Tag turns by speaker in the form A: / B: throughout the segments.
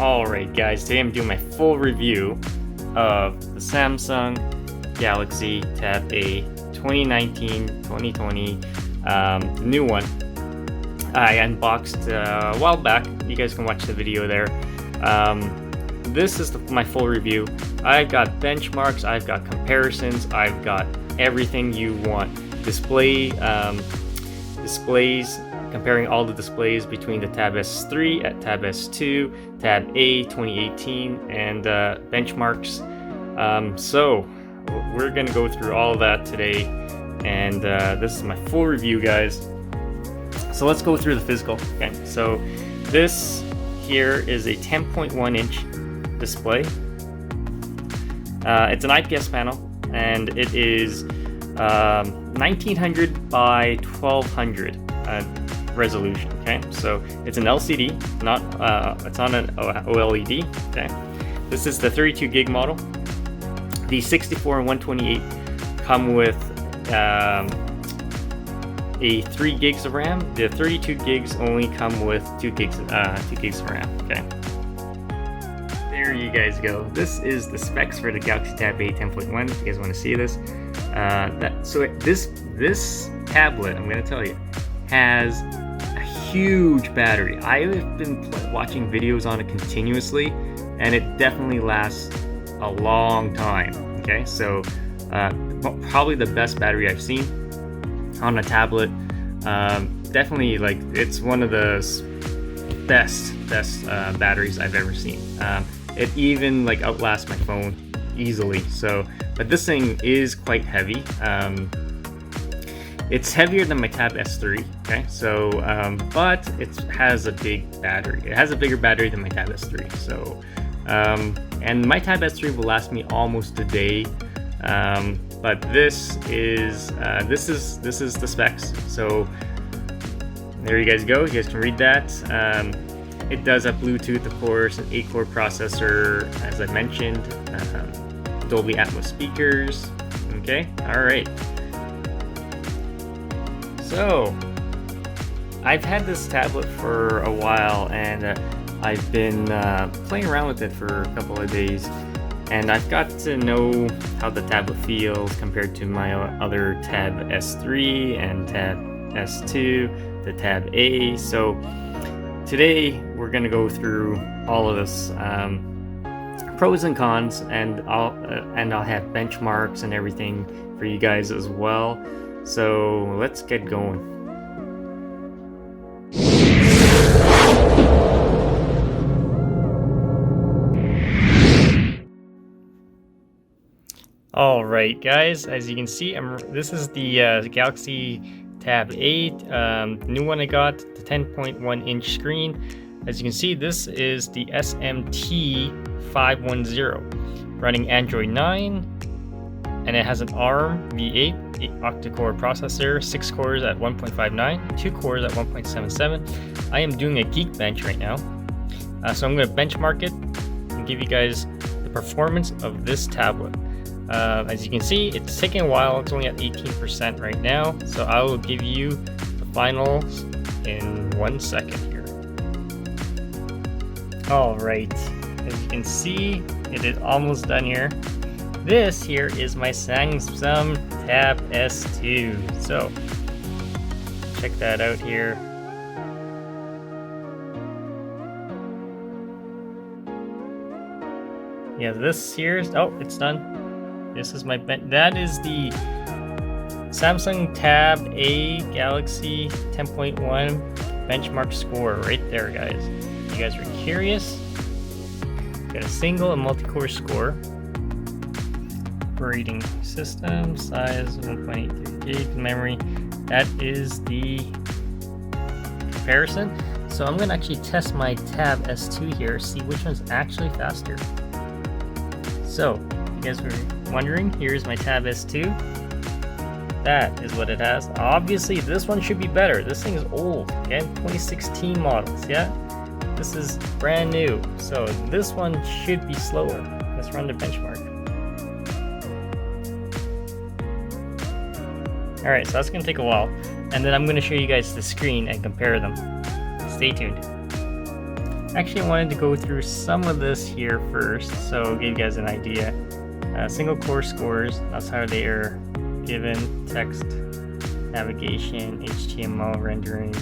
A: Alright guys, today I'm doing my full review of the Samsung Galaxy Tab A 2019-2020, the new one. I unboxed a while back. You guys can watch the video there. This is my full review. I've got benchmarks, I've got comparisons, I've got everything you want. Displays, comparing all the displays between the Tab S3 at Tab S2, Tab A 2018, and benchmarks. So we're gonna go through all of that today, and this is my full review, guys. So let's go through the physical. Okay, so this here is a 10.1 inch display. It's an IPS panel, and it is 1900 by 1200 resolution. Okay, so it's an LCD, not it's on an OLED. Okay, this is the 32 gig model. The 64 and 128 come with a 3 gigs of RAM. The 32 gigs only come with 2 gigs of RAM. Okay, there you guys go. This is the specs for the Galaxy Tab A 10.1. If you guys want to see this, this tablet, I'm gonna tell you, has a huge battery. I've been watching videos on it continuously, and it definitely lasts a long time. Okay, so probably the best battery I've seen on a tablet. Definitely, like, it's one of the best batteries I've ever seen. It even like outlasts my phone easily. So, but this thing is quite heavy. It's heavier than my Tab S3. Okay, so but it has a big battery. It has a bigger battery than my Tab S3. So, and my Tab S3 will last me almost a day. But this is the specs. So there you guys go. You guys can read that. It does have Bluetooth, of course, an 8-core processor, as I mentioned, Dolby Atmos speakers. Okay, all right. So I've had this tablet for a while, and I've been playing around with it for a couple of days, and I've got to know how the tablet feels compared to my other Tab S3 and Tab S2, the Tab A. So today we're gonna go through all of this, pros and cons, and I'll have benchmarks and everything for you guys as well. So let's get going. All right, guys, as you can see, this is the Galaxy Tab A, new one I got, the 10.1 inch screen. As you can see, this is the SM-T510, running Android 9, and it has an ARM V8 octa-core processor, 6 cores at 1.59, 2 cores at 1.77. I am doing a Geekbench right now, so I'm going to benchmark it and give you guys the performance of this tablet. As you can see, it's taking a while. It's only at 18% right now, so I will give you the finals in 1 second here. All right, as you can see, it is almost done here. This here is my Samsung Tab S2. So check that out here. Yeah, this here, oh, it's done. This is my that is the Samsung Tab A Galaxy 10.1 benchmark score right there, guys. You guys are curious? Got a single and multi-core score. Operating system size 1.83 gig memory. That is the comparison. So I'm gonna actually test my Tab S2 here, see which one's actually faster. So you guys were wondering, here's my Tab S2. That is what it has. Obviously, this one should be better. This thing is old, okay? 2016 models, yeah? This is brand new, so this one should be slower. Let's run the benchmark. All right, so that's gonna take a while, and then I'm gonna show you guys the screen and compare them. Stay tuned. Actually, I wanted to go through some of this here first, so give you guys an idea. Single core scores, that's how they are given. Text, navigation, HTML rendering.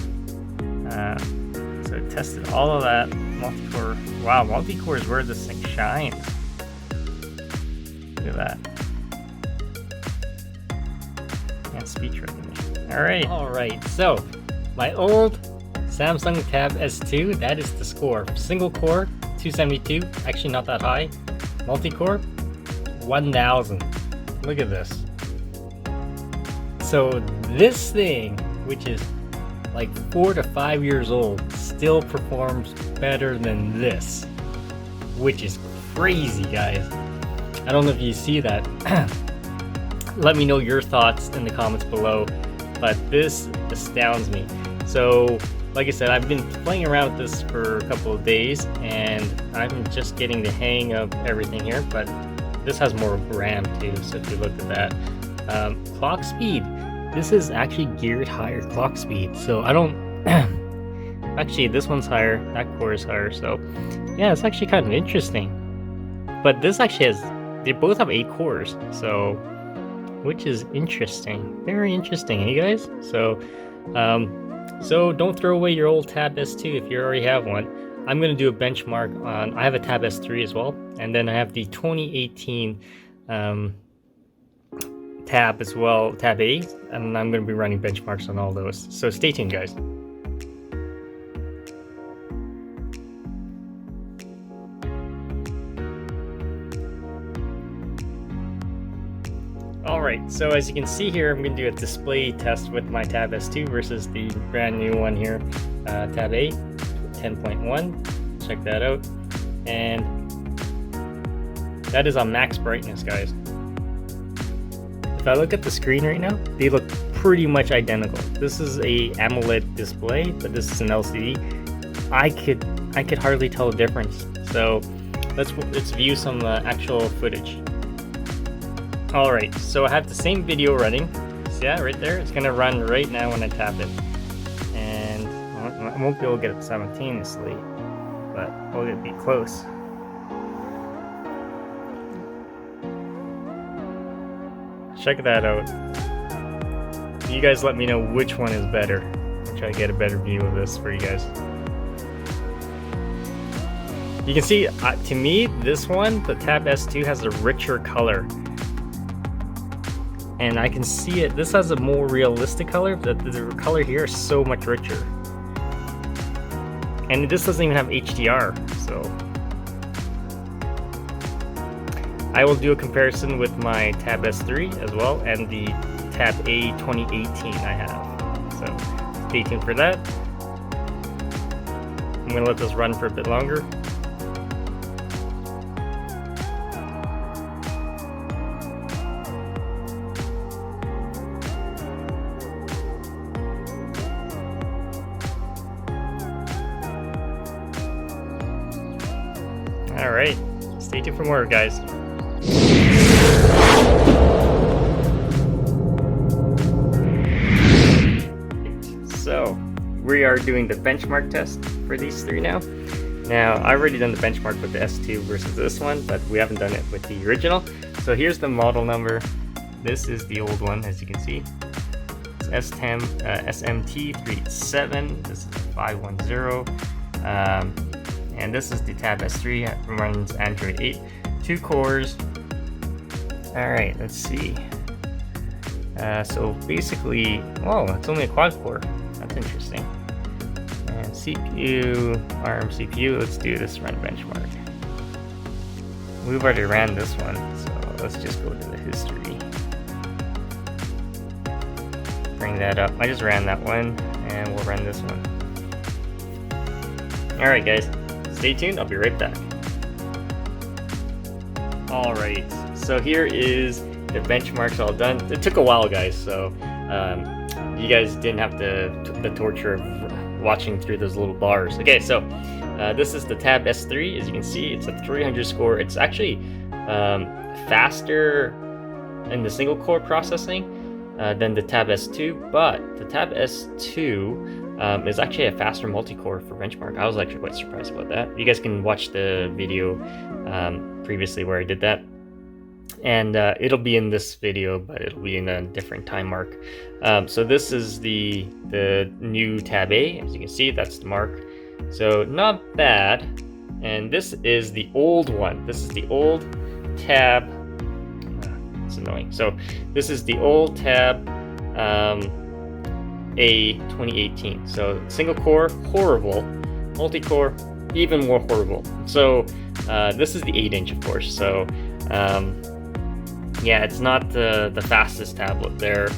A: So it tested all of that. Multi-core. Wow, multi-core is where this thing shines. Look at that. And speech recognition. Alright, so my old Samsung Tab S2, that is the score. Single core, 272, actually not that high. Multi-core, 1000. Look at this. So this thing, which is like 4 to 5 years old, still performs better than this, which is crazy, guys. I don't know if you see that. Let me know your thoughts in the comments below, but this astounds me. So like I said, I've been playing around with this for a couple of days and I'm just getting the hang of everything here, but this has more RAM too, so if you look at that. Clock speed, this is actually geared higher clock speed, so I don't actually this one's higher, that core is higher, so yeah, it's actually kind of interesting. But this actually has, they both have 8 cores, so which is interesting, very interesting, you guys. So don't throw away your old Tab S2 if you already have one. I'm going to do a benchmark on, I have a Tab S3 as well, and then I have the 2018 Tab as well, Tab A, and I'm going to be running benchmarks on all those. So stay tuned, guys. Alright, so as you can see here, I'm going to do a display test with my Tab S2 versus the brand new one here, Tab A 10.1. Check that out. And that is on max brightness, guys. If I look at the screen right now, they look pretty much identical. This is a AMOLED display, but this is an LCD. I could hardly tell the difference. So let's view some actual footage. Alright, so I have the same video running. See that right there? It's gonna run right now when I tap it. And I won't be able to get it simultaneously, but we'll be close. Check that out. You guys let me know which one is better. I'll try to get a better view of this for you guys. You can see, to me, this one, the Tab S2 has a richer color. And I can see it, this has a more realistic color, but the color here is so much richer. And this doesn't even have HDR, so. I will do a comparison with my Tab S3 as well, and the Tab A 2018 I have. So stay tuned for that. I'm gonna let this run for a bit longer. Alright, stay tuned for more, guys. So, we are doing the benchmark test for these three now. Now, I've already done the benchmark with the S2 versus this one, but we haven't done it with the original. So here's the model number. This is the old one, as you can see. It's SM-T510. This is 510. And this is the Tab S3, it runs Android 8, 2 cores. Alright, let's see. So basically, whoa, it's only a quad core. That's interesting. And CPU, ARM CPU, let's do this run benchmark. We've already ran this one, so let's just go to the history. Bring that up. I just ran that one, and we'll run this one. Alright guys. Stay tuned, I'll be right back. Alright, so here is the benchmarks all done. It took a while, guys, so you guys didn't have the torture of watching through those little bars. Okay, so this is the Tab S3. As you can see, it's a 300 score. It's actually faster in the single core processing than the Tab S2, but the Tab S2 is actually a faster multi-core for benchmark. I was actually quite surprised about that. You guys can watch the video previously where I did that. And it'll be in this video, but it'll be in a different time mark. So this is the new tab A. As you can see, that's the mark. So not bad. And this is the old one. This is the old tab. It's annoying. So this is the old tab A 2018. So single core, horrible. Multi-core, even more horrible. So this is the 8-inch, of course. So yeah, it's not the fastest tablet there,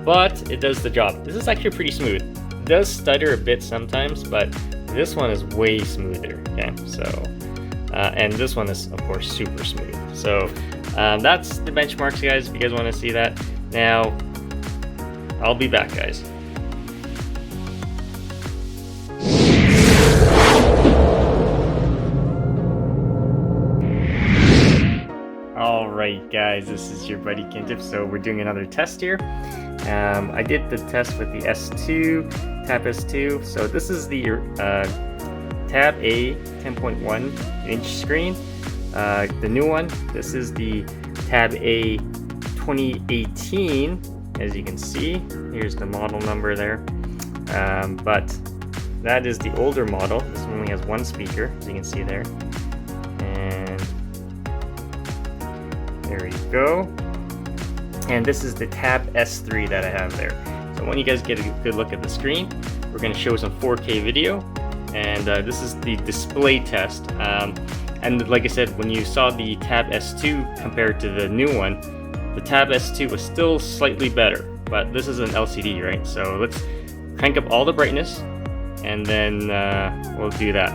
A: but it does the job. This is actually pretty smooth. It does stutter a bit sometimes, but this one is way smoother. Okay, so and this one is of course super smooth. So that's the benchmarks, guys. If you guys want to see that, now I'll be back, guys. Alright guys, this is your buddy KinTips. So we're doing another test here. I did the test with the S2, Tab S2. So this is the Tab A 10.1 inch screen. The new one, this is the Tab A 2018. As you can see, here's the model number there. But that is the older model. This one only has one speaker, as you can see there. There we go. And this is the Tab S3 that I have there. So when you guys get a good look at the screen, we're going to show some 4K video. And this is the display test. And like I said, when you saw the Tab S2 compared to the new one, the Tab S2 was still slightly better. But this is an LCD, right? So let's crank up all the brightness, and then we'll do that.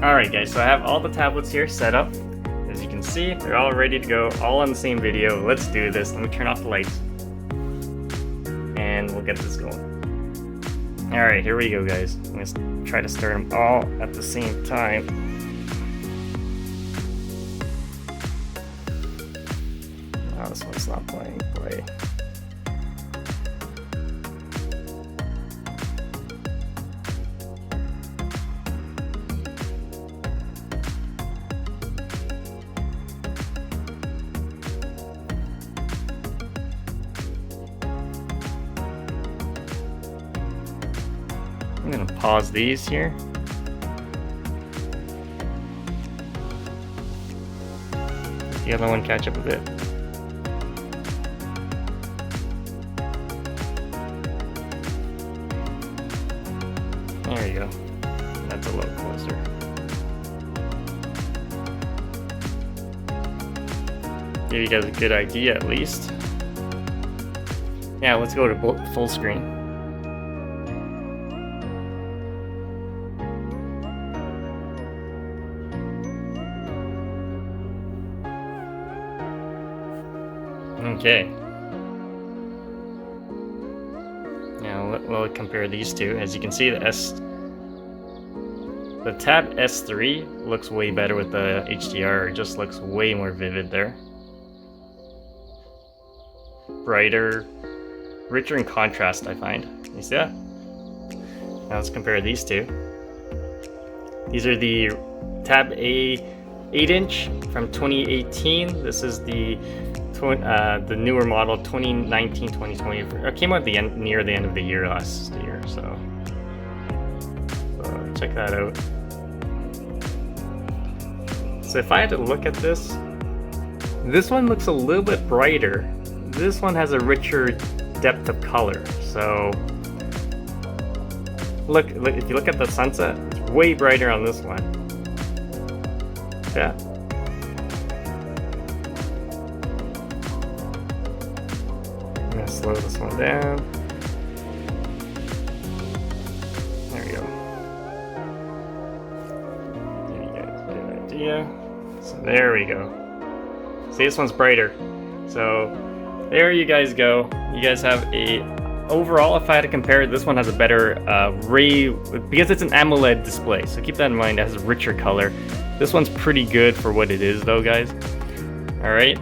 A: Alright guys, so I have all the tablets here set up. As you can see, they're all ready to go, all on the same video. Let's do this. Let me turn off the lights, and we'll get this going. Alright, here we go, guys. I'm going to try to start them all at the same time. Oh, this one's not playing. Play. I'm gonna pause these here. The other one catch up a bit. There you go. That's a little closer. Give you guys a good idea at least. Yeah, let's go to full screen. Okay. Now we'll compare these two. As you can see, the Tab S3 looks way better with the HDR. It just looks way more vivid there. Brighter, richer in contrast, I find. You see that? Now let's compare these two. These are the Tab A 8-inch from 2018. This is the newer model 2019-2020. It came out near the end of the year last year, so check that out. So if I had to look at this one looks a little bit brighter. This one has a richer depth of color. So look, if you look at the sunset, it's way brighter on this one. Yeah. Slow this one down. There we go. Give you guys a good idea. So there we go. See, this one's brighter. So there you guys go. You guys have a overall, if I had to compare, this one has a better ray because it's an AMOLED display. So keep that in mind. It has a richer color. This one's pretty good for what it is, though, guys. All right.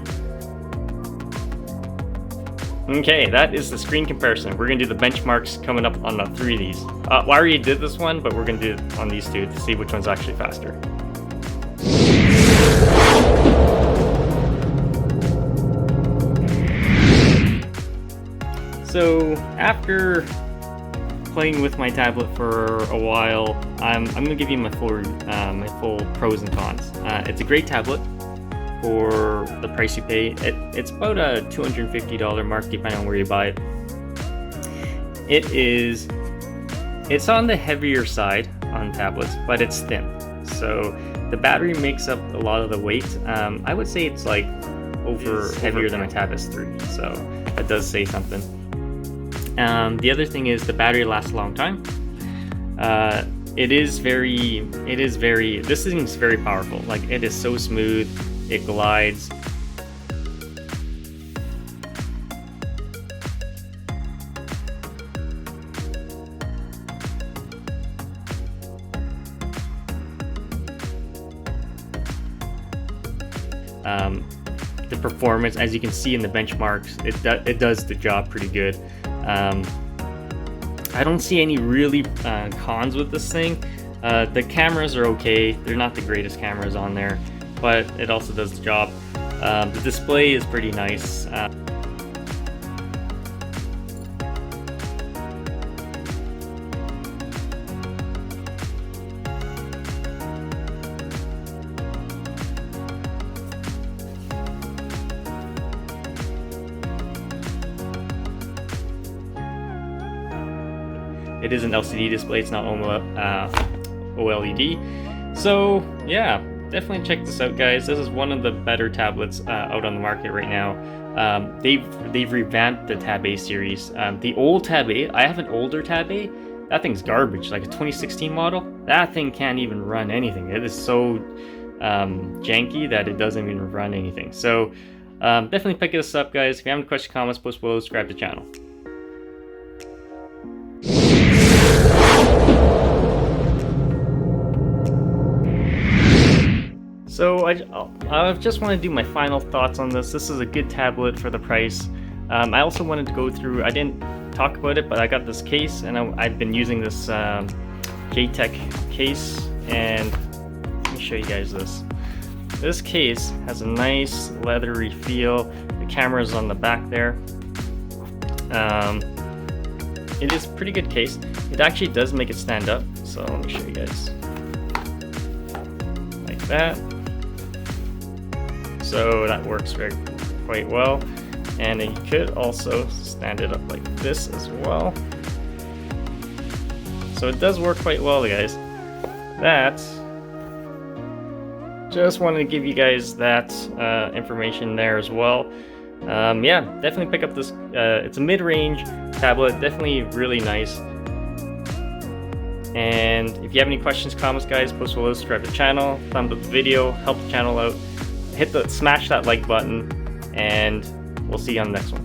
A: Okay, that is the screen comparison. We're gonna do the benchmarks coming up on the 3 of these. I already did this one, but we're gonna do it on these 2 to see which one's actually faster. So after playing with my tablet for a while, I'm gonna give you my full pros and cons. It's a great tablet for the price you pay. It's about a $250 mark depending on where you buy it. It's on the heavier side on tablets, but it's thin. So the battery makes up a lot of the weight. I would say it's like heavier than my Tab S3, so that does say something. The other thing is the battery lasts a long time. This thing is very powerful. Like, it is so smooth, it glides. The performance, as you can see in the benchmarks, it does the job pretty good. I don't see any really cons with this thing. The cameras are okay. They're not the greatest cameras on there, but it also does the job. The display is pretty nice. It is an LCD display, it's not OLED. So yeah, definitely check this out, guys. This is one of the better tablets out on the market right now. They've revamped the Tab A series. The old Tab A, I have an older Tab A. That thing's garbage, like a 2016 model. That thing can't even run anything. It is so janky that it doesn't even run anything. So definitely pick this up, guys. If you have any questions, comments, post below, subscribe to the channel. So I just want to do my final thoughts on this. This is a good tablet for the price. I also wanted to go through, I didn't talk about it, but I got this case, and I've been using this JTech case, and let me show you guys this. This case has a nice leathery feel. The camera's on the back there. It is a pretty good case. It actually does make it stand up, so let me show you guys. Like that. So that works quite well. And then you could also stand it up like this as well. So it does work quite well, guys. Just wanted to give you guys that information there as well. Yeah, definitely pick up this. It's a mid-range tablet, definitely really nice. And if you have any questions, comments, guys, post below, subscribe to the channel, thumbs up the video, help the channel out, smash that like button, and we'll see you on the next one.